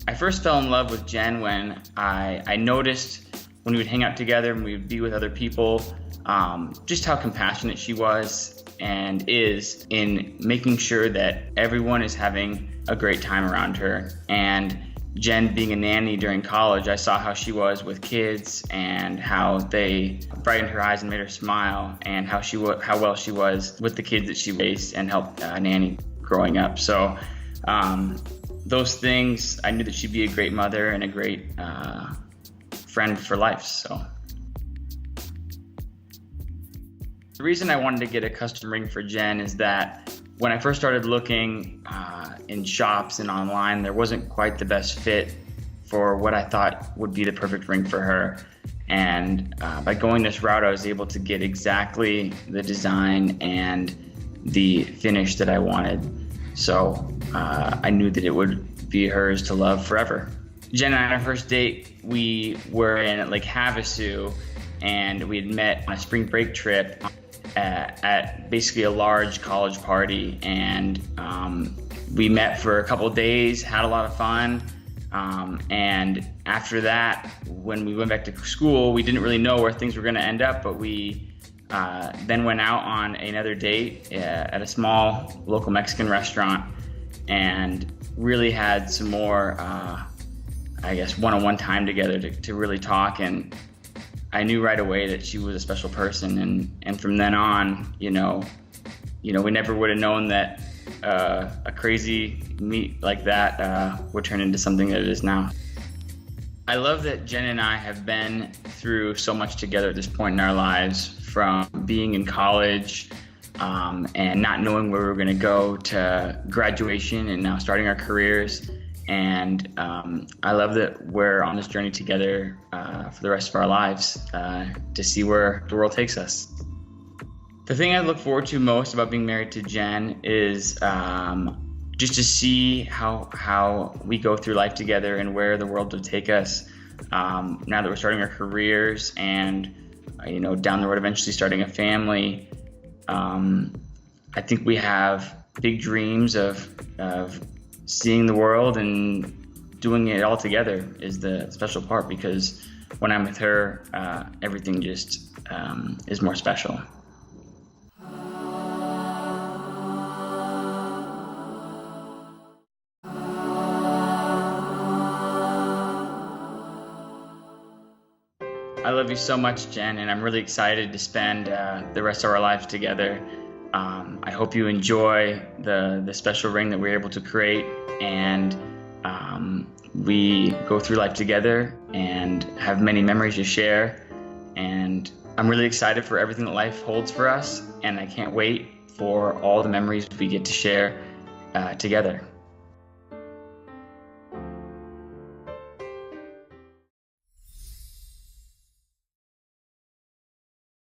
I first fell in love with Jenn when I noticed when we would hang out together and we would be with other people, just how compassionate she was and is in making sure that everyone is having a great time around her. And Jenn being a nanny during college, I saw how she was with kids and how they brightened her eyes and made her smile, and how well she was with the kids that she raised and helped nanny growing up. So those things, I knew that she'd be a great mother and a great friend for life. So the reason I wanted to get a custom ring for Jenn is that when I first started looking in shops and online, there wasn't quite the best fit for what I thought would be the perfect ring for her. And by going this route, I was able to get exactly the design and the finish that I wanted. So I knew that it would be hers to love forever. Jenn and I, on our first date, we were in Lake Havasu, and we had met on a spring break trip at basically a large college party. And we met for a couple of days, had a lot of fun. And after that, when we went back to school, we didn't really know where things were going to end up, but we then went out on another date at a small local Mexican restaurant and really had some more, one-on-one time together to really talk. And I knew right away that she was a special person. And from then on, we never would have known that a crazy meet like that would turn into something that it is now. I love that Jenn and I have been through so much together at this point in our lives, from being in college and not knowing where we were going to go, to graduation and now starting our careers. And I love that we're on this journey together for the rest of our lives to see where the world takes us. The thing I look forward to most about being married to Jenn is just to see how we go through life together and where the world will take us now that we're starting our careers and down the road eventually starting a family. I think we have big dreams of seeing the world, and doing it all together is the special part, because when I'm with her, everything just is more special. I love you so much, Jenn, and I'm really excited to spend the rest of our lives together. I hope you enjoy the special ring that we're able to create, and we go through life together and have many memories to share. And I'm really excited for everything that life holds for us, and I can't wait for all the memories we get to share together.